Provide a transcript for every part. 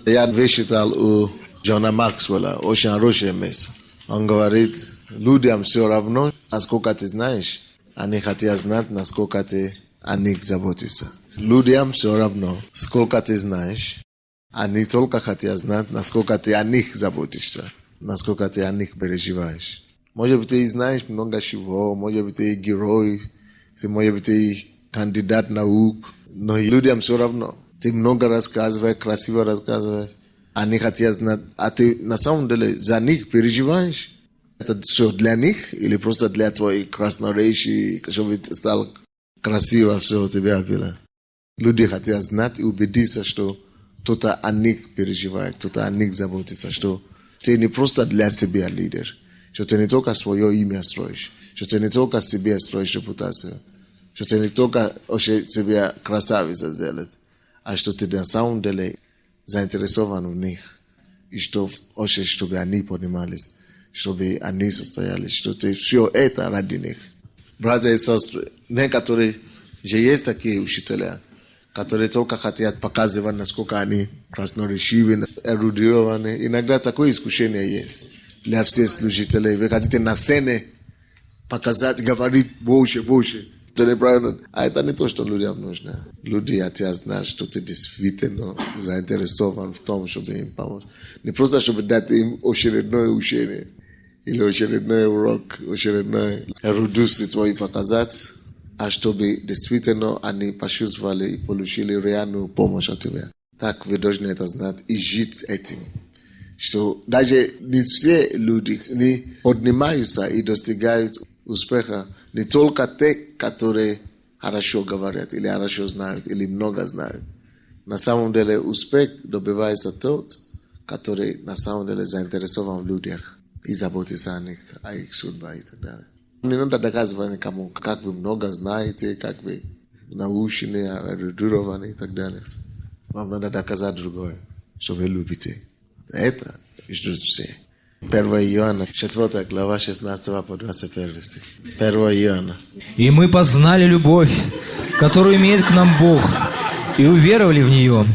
Я высчитал у Джона Максвелла очень хорошее место. Он говорит, людям все равно, насколько ты знаешь, они хотят знать, насколько ты о них заботишься. Людям все равно, сколько ты знаешь, они только хотят знать, насколько ты о них заботишься, насколько ты о них переживаешь. Может быть, ты знаешь много чего, может быть, ты герой, может быть, ты кандидат наук, но людям все равно. Ты много рассказываешь, красиво рассказываешь, они хотят знать, а ты на самом деле за них переживаешь. Это все для них или просто для твоей красноречия, чтобы ты стал красиво все у тебя было. Люди хотят знать и убедиться, что кто-то о них переживает, кто-то о них заботится, что ты не просто для себя лидер, что ты не только свое имя строишь, что ты не только себе строишь репутацию, что ты не только себя красавица сделать, а что ты на самом деле заинтересован в них, и что чтобы они поднимались, чтобы они состоялись, что ты все это ради них. Братья и сестры, некоторые же есть такие учителя, которые только хотят показывать, насколько они красноречивы, эрудированы. Иногда такое искушение есть для всех служителей. Вы хотите на сцене показать, говорить больше. Это неправильно. А это не то, что людям нужно. Люди хотят знать, что ты действительно заинтересован в том, чтобы им помочь. Не просто, чтобы дать им очередное учение, или очередной урок, очередной эрудицию твою показать, а чтобы действительно они почувствовали и получили реальную помощь от тебя. Так вы должны это знать и жить этим. Что даже не все люди не поднимаются и достигают успеха, не только те, которые хорошо говорят, или хорошо знают, или много знают. На самом деле успех добивается тот, который на самом деле заинтересован в людях и заботится о них, о их судьбе и так далее. Не надо доказывать никому, как вы много знаете, как вы научены, эрудированы и так далее. Вам надо доказать другое, что вы любите. Это ждут все. 1 Иоанна, 4 глава, 16 по 21 стих. 1 Иоанна. «И мы познали любовь, которую имеет к нам Бог, и уверовали в нее.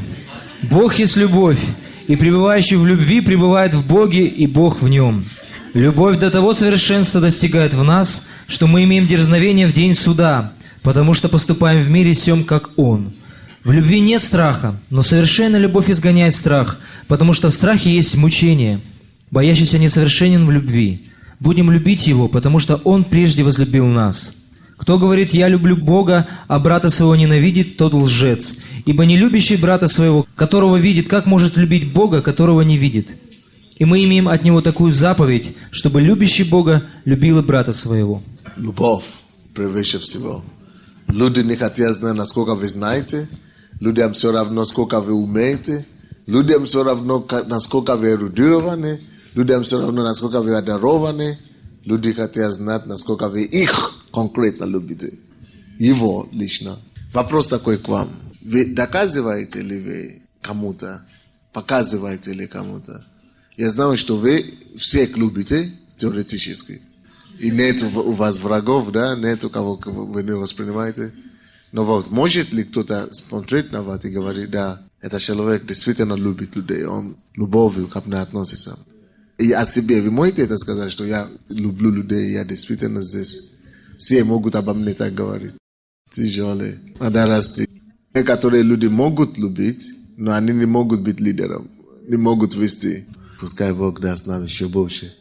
Бог есть любовь, и пребывающий в любви пребывает в Боге, и Бог в нем. Любовь до того совершенства достигает в нас, что мы имеем дерзновение в день суда, потому что поступаем в мире сем, как Он. В любви нет страха, но совершенная любовь изгоняет страх, потому что в страхе есть мучение. Боящийся несовершенен в любви. Будем любить Его, потому что Он прежде возлюбил нас. Кто говорит, я люблю Бога, а брата своего ненавидит, тот лжец. Ибо не любящий брата своего, которого видит, как может любить Бога, которого не видит? И мы имеем от Него такую заповедь, чтобы любящий Бога любил и брата своего». Любовь превыше всего. Люди не хотят знать, насколько вы знаете. Людям все равно, сколько вы умеете. Людям все равно, насколько вы эрудированы. Людям все равно, насколько вы одарованы. Люди хотят знать, насколько вы их конкретно любите. Его лично. Вопрос такой к вам. Вы доказываете ли вы кому-то? Показываете ли кому-то? Я знаю, что вы всех любите теоретически. И нет у вас врагов, да? Нет у кого вы не воспринимаете. Но вот, может ли кто-то смотреть на вас и говорить, да, этот человек действительно любит людей, он любовью ко мне относится. И о себе вы можете это сказать, что я люблю людей, я действительно здесь. Все могут обо мне так говорить. Тяжело. Надо расти. Некоторые люди могут любить, но они не могут быть лидером, не могут вести. Пускай Бог даст нам еще больше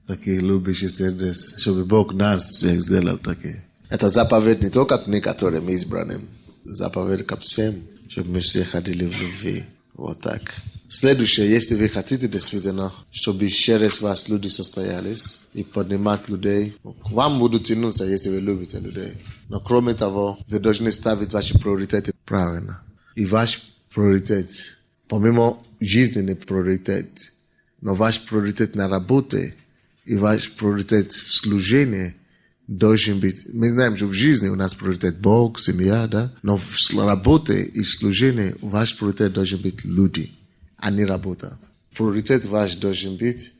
таких любящих сердец, чтобы Бог нас всех сделал такие. Это заповедь не только к некоторым избранным, заповедь ко всем, чтобы мы все ходили в любви. Вот так. Следующее, если вы хотите действительно, чтобы через вас люди состоялись и поднимать людей, к вам будут тянуться, если вы любите людей. Но кроме того, вы должны ставить ваши приоритеты правильно. И ваш приоритет, помимо жизненный приоритет, но ваш приоритет на работе и ваш приоритет в служении должен быть. Мы знаем, что в жизни у нас приоритет Бог, семья, да? Но в работе и в служении ваш приоритет должен быть люди, а не работа. Приоритет ваш должен быть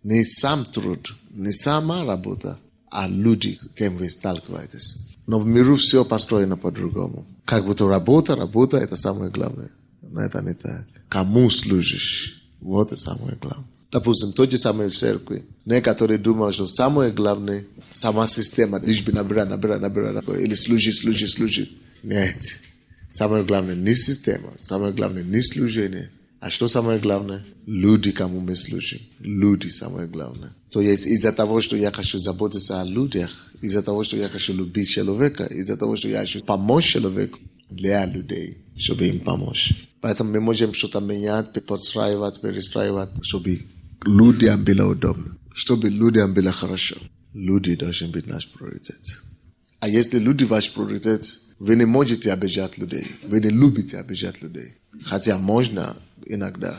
не сам труд, не сама работа, а люди, с кем вы сталкиваетесь. Но в миру все построено по-другому. Как будто работа – это самое главное. но это не так. Кому служишь? Вот и самое главное. Допустим, тот же самый в церкви. Некоторые думают, что самое главное сама система, лишь бы набирать, или служить. Нет. Самое главное не система, самое главное не служение. А что самое главное? Люди, кому мы служим. Люди самое главное. То есть из-за того, что я хочу заботиться о людях, из-за того, что я хочу любить человека, из-за того, что я хочу помочь человеку для людей, чтобы им помочь. Поэтому мы можем что-то менять, подстраивать, перестраивать, чтобы людям было удобно, чтобы людям было хорошо. Люди должны быть наш приоритет. А если люди ваш приоритет, вы не можете обижать людей, вы не любите обижать людей. Хотя можно иногда,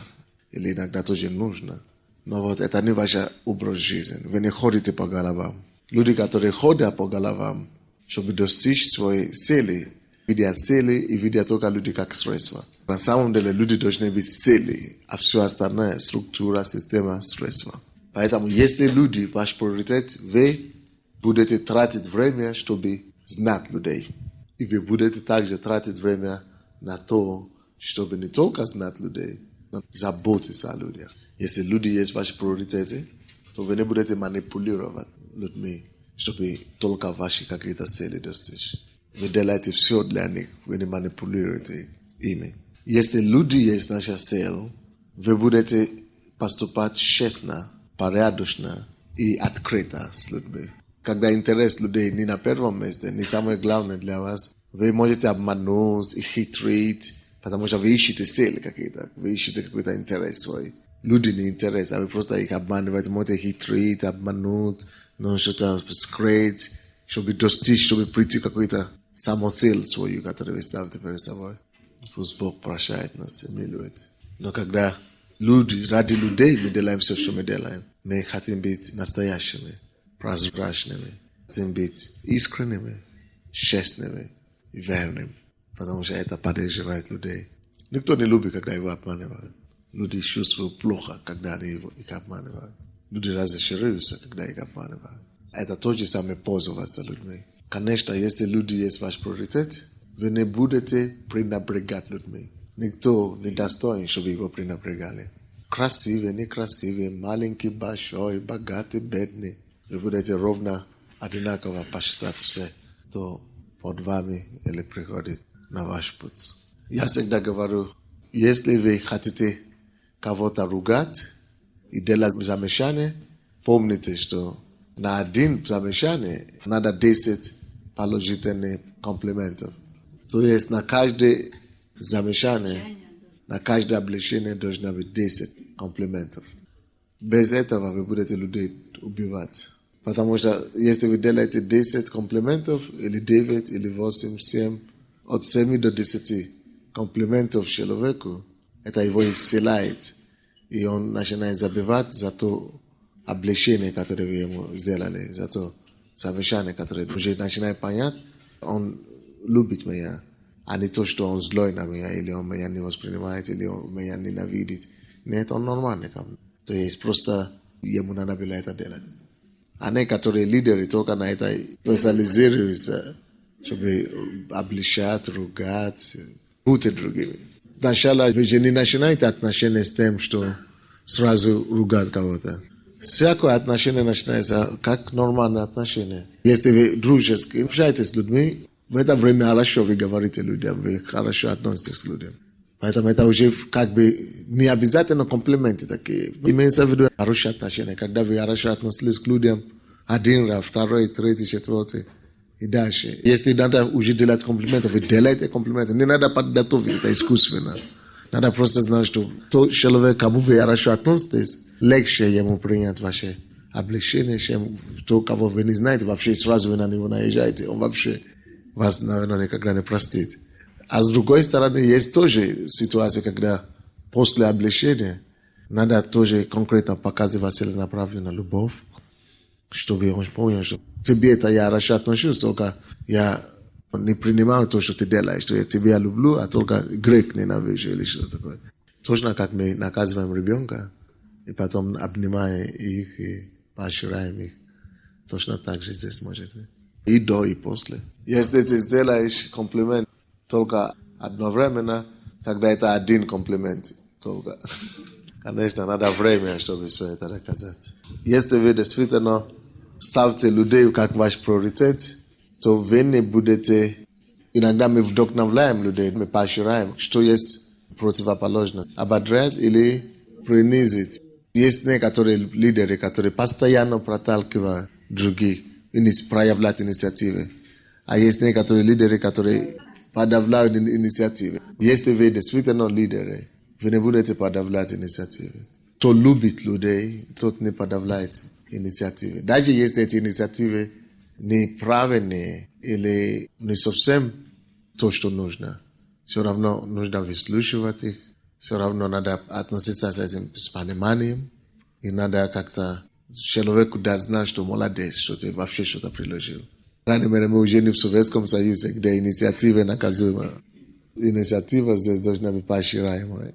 или иногда тоже нужно. Но вот это не ваш образ жизни. Вы не ходите по головам. Люди, которые ходят по головам, чтобы достичь своей цели, видят цели и видят только люди как средства. На самом деле люди должны быть цели, а все остальное, структура, система, средства. Поэтому если люди, ваш приоритет, вы будете тратить время, чтобы знать людей. И вы будете также тратить время на то, чтобы не только знать людей, но заботиться о людях. Если люди есть ваши приоритеты, то вы не будете манипулировать людьми, чтобы только ваши какие-то цели достичь. Вы делаете все для них, вы не манипулируете ими. Если люди есть наша цель, вы будете поступать честно, порядочно и открыто с людьми. Когда интерес людей не на первом месте, не самое главное для вас, вы можете обмануть и хитрить, потому что вы ищете цели какие-то, вы ищете какой-то интерес свой. Люди не интерес, а вы просто их обманываете, можете хитрить, обмануть, но что-то скрыть, чтобы достичь, чтобы прийти к какой-то самоцель свою, которую вы ставите перед собой. Пусть Бог прощает нас и милует. Но когда люди, ради людей мы делаем все, что мы делаем, мы хотим быть настоящими, прозрачными, хотим быть искренними, честными и верными, потому что это поддерживает людей. Никто не любит, когда его обманывают. Люди чувствуют плохо, когда они их обманывают. Люди разочаруются, когда их обманывают. Это то же самое пользоваться людьми. Конечно, если люди есть ваш приоритет, вы не будете пренебрегать людьми. Никто не достоин, чтобы его пренебрегали. Красивые, некрасивые, маленькие, большой, богатые, бедные. Вы будете ровно одинаково посчитать все, кто под вами или приходит на ваш путь. Я всегда говорю, если вы хотите кого-то ругать и делать замешание, помните, что на один замешание надо 10 положительных комплиментов. То есть на каждое замешание, на каждое обличение должно быть 10 комплиментов. Без этого вы будете людей убивать. Потому что если вы делаете 10 комплиментов, или 9, или 8, 7, от 7 до 10 комплиментов человеку, это его исцеляет. И он начинает забивать за то обличение, которое вы ему сделали, за то замешание, которое уже начинает понять, он любит меня, а не то, что он злой на меня, или он меня не воспринимает, или он меня ненавидит. Нет, он нормальный ко мне. То есть просто ему надо было это делать. А некоторые лидеры только на это специализируются, чтобы обличать, ругать, путать другими. Сначала вы же не начинаете отношения с тем, что сразу ругать кого-то. Всякое отношение начинается как нормальное отношение. Если вы дружески общаетесь с людьми, в это время хорошо вы говорите людям, вы хорошо относитесь к людям. Поэтому это уже как бы не обязательно комплименты такие. Имеется в виду хорошие отношения. Когда вы хорошо относились к людям, один раз, второй, третий, четвертый и дальше. Если надо уже делать комплименты, вы делаете комплименты. Не надо подготовить, это искусственно. Надо просто знать, что тот человек, кому вы хорошо относитесь, легче ему принять ваше облегчение, чем то, кого вы не знаете, вообще сразу вы на него наезжаете. Он вообще вас, наверное, никогда не простит. А с другой стороны, есть тоже ситуация, когда после облегчения надо тоже конкретно показывать целенаправленную любовь, чтобы он понял, что тебе это я хорошо отношусь, только я не принимаю то, что ты делаешь, что я тебя люблю, а только грех ненавижу или что-то такое. Точно как мы наказываем ребенка, и потом обнимаем их и поощряем их. Точно так же здесь может быть. И до, и после. Если ты сделаешь комплимент только одновременно, тогда это один комплимент только. Конечно, надо время, чтобы все это доказать. Если вы действительно ставите людей как ваш приоритет, то вы не будете... Иногда мы вдохновляем людей, мы поощряем, что есть противоположность. Ободрять или принизить. Есть некоторые лидеры, которые постоянно проталкивают других и проявляют инициативы. А есть некоторые лидеры, которые подавляют инициативы. Если вы действительно лидеры, вы не будете подавлять инициативы. Кто любит людей, тот не подавляет инициативы. Даже если эти инициативы неправильные или не совсем то, что нужно, все равно нужно выслушивать их, все равно надо относиться с этим с пониманием, и надо как-то человеку дать знать, что молодец, что ты вообще что-то приложил. Ранее мы жили в Советском Союзе, где инициатива наказуема. Инициатива здесь должна быть поощряемая.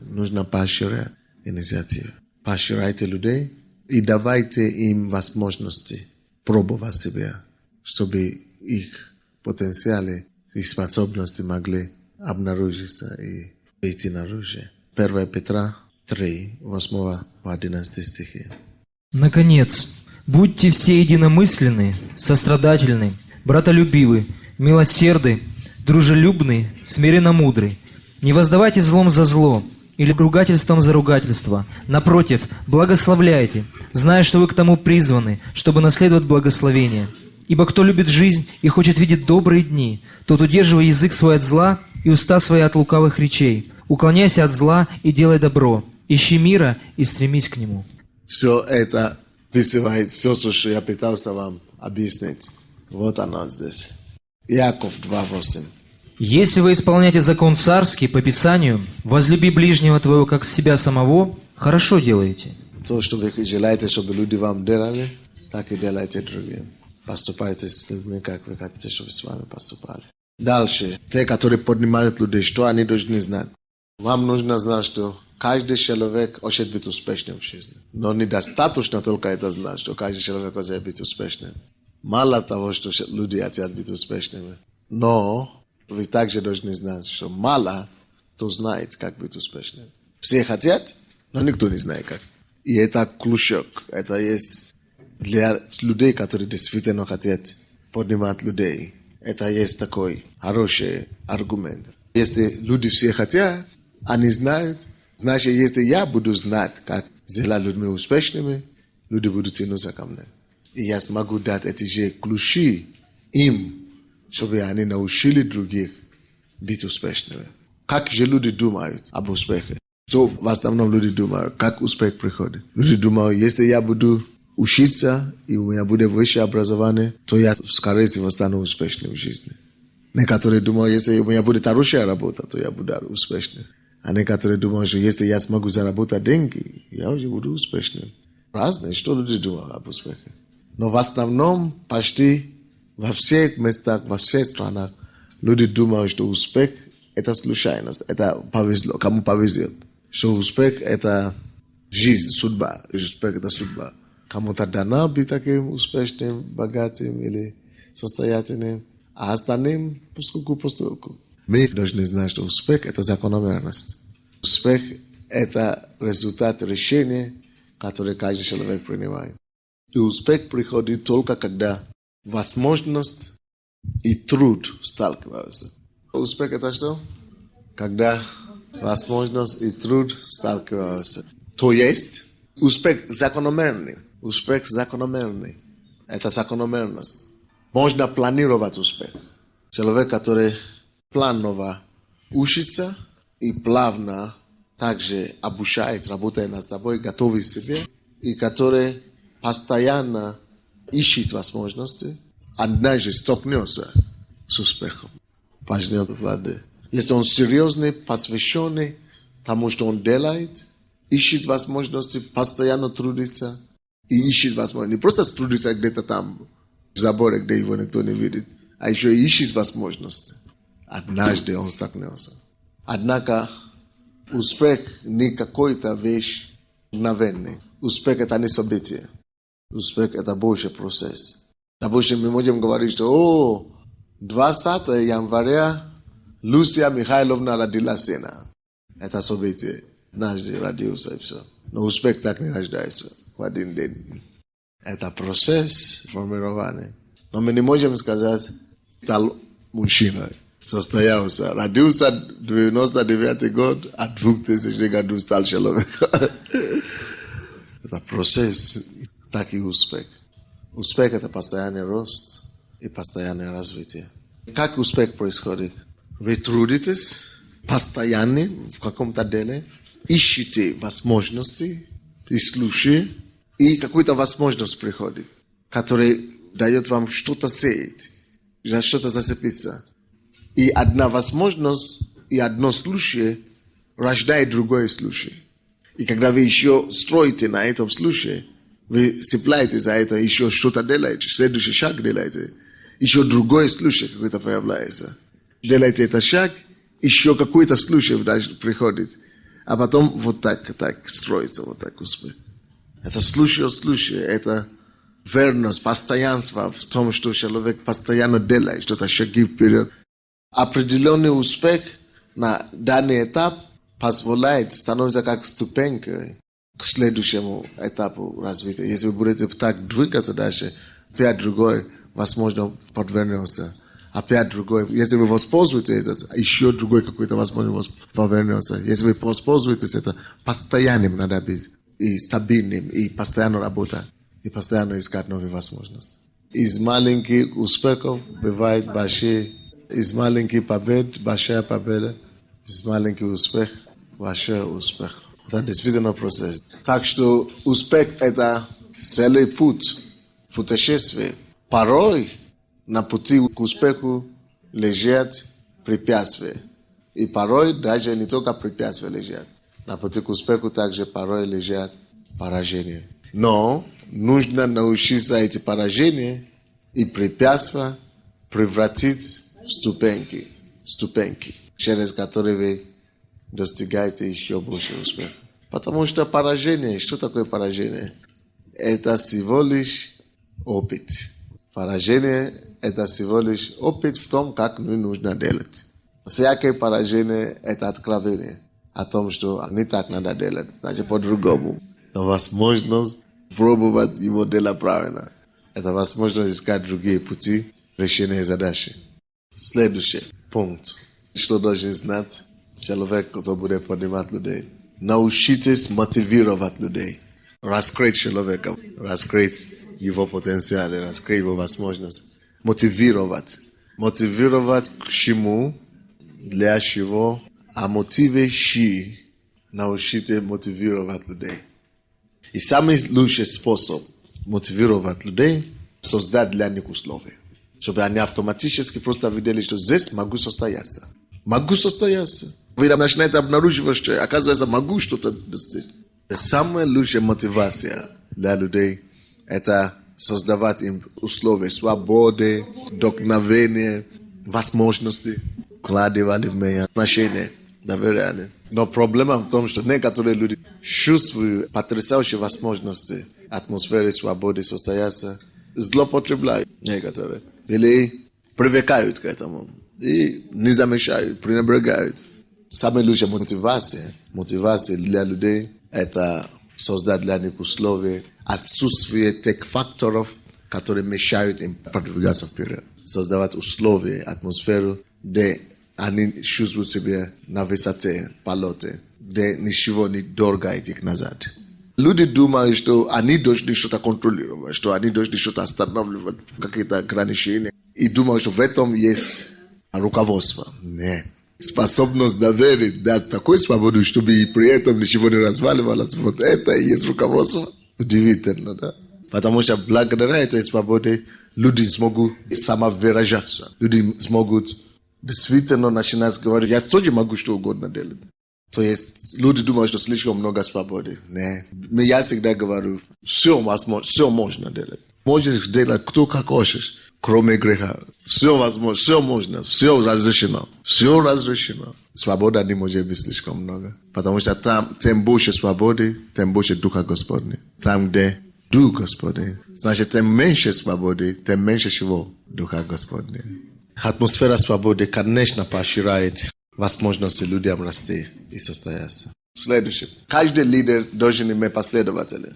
Нужно поощрять инициативу. Поощряйте людей и давайте им возможности пробовать себя, чтобы их потенциалы и способности могли обнаружиться и выйти наружу. 1 Петра 3, 8 по 11 стихи. Наконец, будьте все единомысленны, сострадательны, братолюбивы, милосерды, дружелюбны, смиренно мудры. Не воздавайте злом за зло или ругательством за ругательство. Напротив, благословляйте, зная, что вы к тому призваны, чтобы наследовать благословение. Ибо кто любит жизнь и хочет видеть добрые дни, тот удерживай язык свой от зла и уста свои от лукавых речей. Уклоняйся от зла и делай добро. Ищи мира и стремись к нему. Все это описывает все, что я пытался вам объяснить. Вот оно здесь. Иаков 2:8. Если вы исполняете закон царский по Писанию, возлюби ближнего твоего, как себя самого, хорошо делаете. То, что вы желаете, чтобы люди вам делали, так и делайте другим. Поступайте с людьми, как вы хотите, чтобы с вами поступали. Дальше. Те, которые поднимают людей, что они должны знать? Вам нужно знать, что каждый человек хочет быть успешным в жизни. Но недостаточно только это знать, что каждый человек хочет быть успешным. Мало того, что люди хотят быть успешными. Но вы также должны знать, что мало кто знает, как быть успешным. Все хотят, но никто не знает как. И это ключок. Это есть для людей, которые действительно хотят поднимать людей. Это есть такой хороший аргумент. Если люди все хотят, они знают, значит, если я буду знать, как сделать людьми успешными, люди будут тянуться ко мне. И я смогу дать эти же ключи им, чтобы они научили других быть успешными. Как же люди думают об успехе? Что в основном люди думают, как успех приходит? Люди думают, если я буду учиться, и у меня будет высшее образование, то я, скорее всего, стану успешным в жизни. Некоторые думают, если у меня будет хорошая работа, то я буду успешным. А некоторые думают, что если я смогу заработать деньги, я уже буду успешным. Разные, что люди думают об успехе. Но в основном, почти во всех местах, во всех странах, люди думают, что успех – это случайность, это повезло, кому повезет. Что успех – это жизнь, судьба. Успех – это судьба. Кому-то дано быть таким успешным, богатым или состоятельным, а остальным постольку. Мы должны знать, что успех – это закономерность. Успех – это результат решения, которое каждый человек принимает. И успех приходит только когда возможность и труд сталкиваются. Успех – это что? Когда возможность и труд сталкиваются. То есть, успех закономерный. Успех закономерный. Это закономерность. Можно планировать успех. Человек, который планово учится и плавно также обучает, работает над собой, готовит себе, и который постоянно ищет возможности, однажды столкнется с успехом. Пожнет плоды. Если он серьезный, посвященный тому, что он делает, ищет возможности, постоянно трудится и ищет возможности. Не просто трудится где-то там, в заборе, где его никто не видит, а еще и ищет возможности. Однажды он столкнется. Однако успех не какой-то вещь мгновенный. Успех – это не событие. Успех – это больше процесс. Допустим, мы можем говорить, что 20 января Lucia Mikhailovna родила сына. Это событие. Однажды родился и все. Но успех так не рождается в один день. Это процесс формирования. Но мы не можем сказать, стал мужчиной, состоялся, родился в 99-й год, а в 2000 году стал человеком. Это процесс, так и успех. Успех – это постоянный рост и постоянное развитие. Как успех происходит? Вы трудитесь постоянно в каком-то деле, ищете возможности и случаи, и какая-то возможность приходит, которая дает вам что-то сеять, за что-то зацепиться. И одна возможность и одно случай рождает другой случай. И когда вы еще строите на этом случае, вы цепляете за это, еще что-то делаете, следующий шаг делаете, еще другой случай какой-то появляется. Делаете этот шаг, еще какой-то случай приходит. А потом вот так строится, вот так успех. Это случай от случая, это верность, постоянство в том, что человек постоянно делает, что-то шаги вперед. Определенный успех на данный этап позволяет становиться как ступенькой к следующему этапу развития. Если вы будете так двигаться дальше, опять другой, возможно, подвернется. Опять другой. Если вы воспользуетесь это, еще другой какой-то, возможно, повернется. Если вы воспользуетесь это, постоянным надо быть. И стабильным, и постоянно работать, и постоянно искать новые возможности. Из маленьких успехов бывает большие, из маленьких побед большая победа, из маленьких успехов большой успех. Это действительно процесс. Так что успех – это целый путь, путешествие. Порой на пути к успеху лежат препятствия. И порой даже не только препятствия лежат. На пути к успеху также порой лежат поражения. Но нужно научиться эти поражения и препятствия превратить в ступеньки, через которые вы достигаете еще больше успеха. Потому что поражение, что такое поражение? Это всего лишь опыт. Поражение – это всего лишь опыт в том, как нужно делать. Всякое поражение – это откровение о том, что не так надо делать, значит по-другому. Это возможность пробовать его делать правильно. Это возможность искать другие пути решения задачи. Следующий пункт. Что должен знать человек, который будет поднимать людей? Научитесь мотивировать людей. Раскрыть человека, раскрыть его потенциал, раскрыть его возможность. Мотивировать. Мотивировать к чему, для чего, а мотивы щи научите мотивировать людей. И самый лучший способ мотивировать людей – создать для них условия. Чтобы они автоматически просто видели, что здесь могу состояться. Могу состояться. Вы начинаете обнаруживать, что, оказывается, могу что-то достичь. Самая лучшая мотивация для людей – это создавать им условия свободы, вдохновения, возможности, вкладывали в меня отношения, доверие. Но проблема в том, что некоторые люди чувствуют потрясающие возможности атмосферы свободы состояться, злоупотребляют некоторые. Или привыкают к этому. И не замечают, пренебрегают. Самая лучшая мотивация для людей – это создать для них условия, отсутствие тех факторов, которые мешают им продвигаться вперед. Создавать условия, атмосферу, где они чувствуют себя на высоте, полете, где ничего не дергает их назад. Люди думают, что они должны что-то контролировать, что они должны что-то останавливать, какие-то ограничения. И думают, что в этом есть руководство. Нет. Способность доверить, дать такой свободу, чтобы и при этом ничего не разваливалось. Вот это и есть руководство. Удивительно, да? Потому что благодаря этой свободе люди смогут самовыражаться. Люди смогут действительно начинать говорить, я тоже могу что угодно делать. То есть люди думают, что слишком много свободы. Нет. Я всегда говорю, все можно делать. Можешь делать кто как хочешь, кроме греха. Все возможно, все можно, все разрешено. Все разрешено. Свобода не может быть слишком много. Потому что там, тем больше свободы, тем больше Духа Господня. Там, где Дух Господень, значит, тем меньше свободы, тем меньше чего? Духа Господня. Атмосфера свободы, конечно, поощряет возможности людям расти и состояться. Следующее. Каждый лидер должен иметь последователей.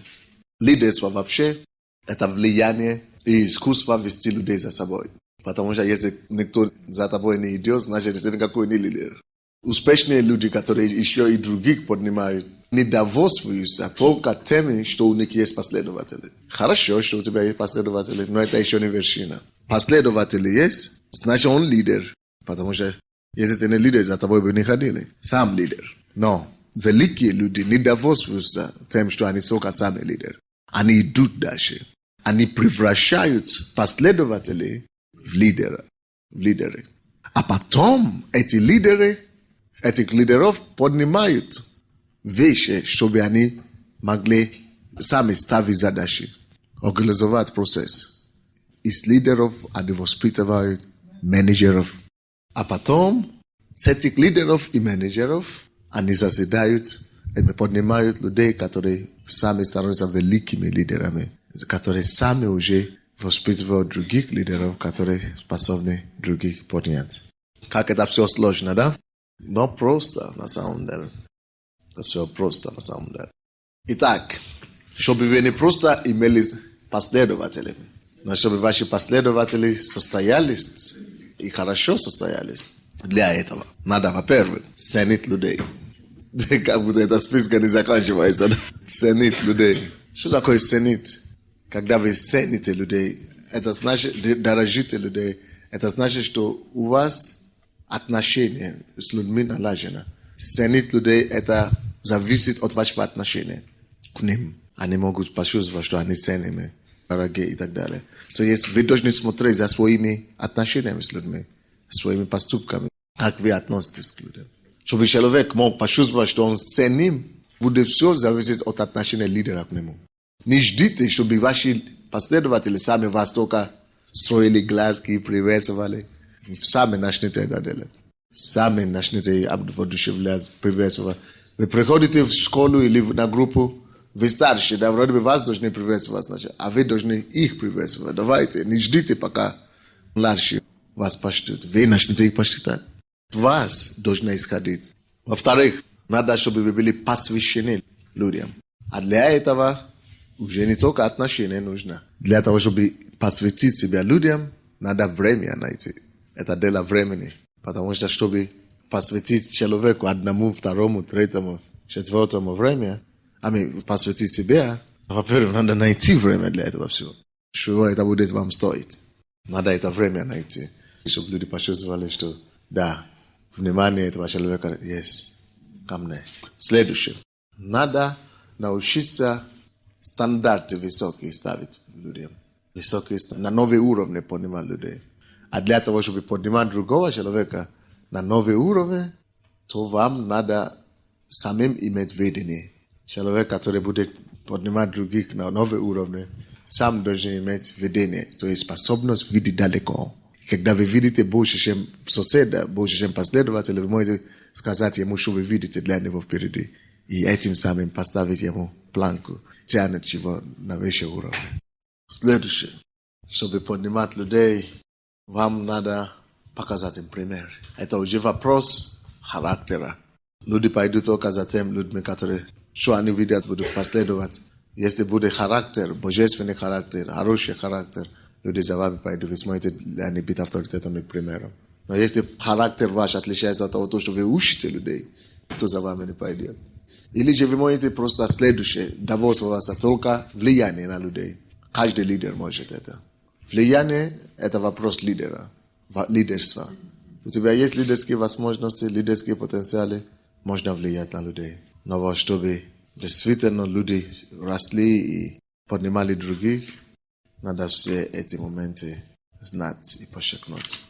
Лидерство вообще – это влияние и искусство вести людей за собой. Потому что если никто за тобой не идет, значит, ты никакой не лидер. Успешные люди, которые еще и других поднимают, не довольствуются только тем, что у них есть последователи. Хорошо, что у тебя есть последователи, но это еще не вершина. Последователи есть, значит, он лидер. Потому что если ты не лидер, за тобой бы не ходили. Сам лидер. Но великие люди не довольствуются тем, что они только сами лидер. Они идут дальше. Они превращают последователей в лидеры. А потом эти лидеры, этих лидеров поднимают вещи, чтобы они могли сами ставить задачи, организовать процесс. Из лидеров они воспитывают менеджеров. А потом с этих лидеров и менеджеров они созидают и поднимают людей, которые сами становятся великими лидерами, которые сами уже воспитывают других лидеров, которые способны других поднять. Как это все сложно, да? Но просто на самом деле. Это все просто на самом деле. Итак, чтобы вы не просто имели последователей, но чтобы ваши последователи состоялись и хорошо состоялись, для этого надо, во-первых, ценить людей. Как будто это список не заканчивается. Ценить людей. Что такое ценить? Когда вы цените людей, это значит, дорожите людей, это значит, что у вас отношения с людьми налажено. Ценить людей, это зависит от вашего отношения к ним. Они могут почувствовать, что они ценимы, дорогие и так далее. То есть вы должны смотреть за своими отношениями с людьми, своими поступками, как вы относитесь к людям. Чтобы человек мог почувствовать, что он ценим, будет все зависеть от отношения лидера к нему. Не ждите, чтобы ваши последователи сами вас только строили глазки и приветствовали. Сами начните это делать. Сами начните воодушевлять, приветствовать. Вы приходите в школу или на группу, вы старшие, да, вроде бы вас должны приветствовать, значит, а вы должны их приветствовать. Давайте, не ждите, пока младшие вас почтут. Вы начнете их почитать. Вас должны исходить. Во-вторых, надо, чтобы вы были посвящены людям. А для этого уже не только отношения нужно. Для того, чтобы посвятить себя людям, надо время найти. Это дело времени. Потому что, чтобы посвятить человеку одному, второму, третьему, четвертому время, посвятить себя, во-первых, надо найти время для этого всего. Что это будет вам стоить. Надо это время найти. Чтобы люди почувствовали, что да, внимание этого человека есть ко мне. Следующее. Надо научиться стандарты высокие ставить людям. Высокие стандарты. На новый уровень поднимать людей. А для того, чтобы поднимать другого человека на новый уровень, то вам надо самим иметь видение. Человек, который будет поднимать других на новый уровень, сам должен иметь видение. То есть способность видеть далеко. Когда вы видите больше, чем соседа, больше, чем последователя, вы можете сказать ему, что вы видите для него впереди. И этим самым поставить ему планку, тянуть его на выше уровень. Следующее. Чтобы поднимать людей, вам надо показать им пример. Это уже вопрос характера. Люди пойдут только за тем людьми, которые, что они видят, будут последовать. Если будет характер, божественный характер, хороший характер, люди за вами пойдут, вы сможете для них быть авторитетом и примером. Но если характер ваш отличается от того, что вы учите людей, то за вами не пойдет. Или же вы можете просто следующее, довольствоваться только влиянием на людей. Каждый лидер может это. Влияние – это вопрос лидера, лидерства. У тебя есть лидерские возможности, лидерские потенциалы, можно влиять на людей. Но вот чтобы действительно люди росли и поднимали других, надо все эти моменты знать и подчеркнуть.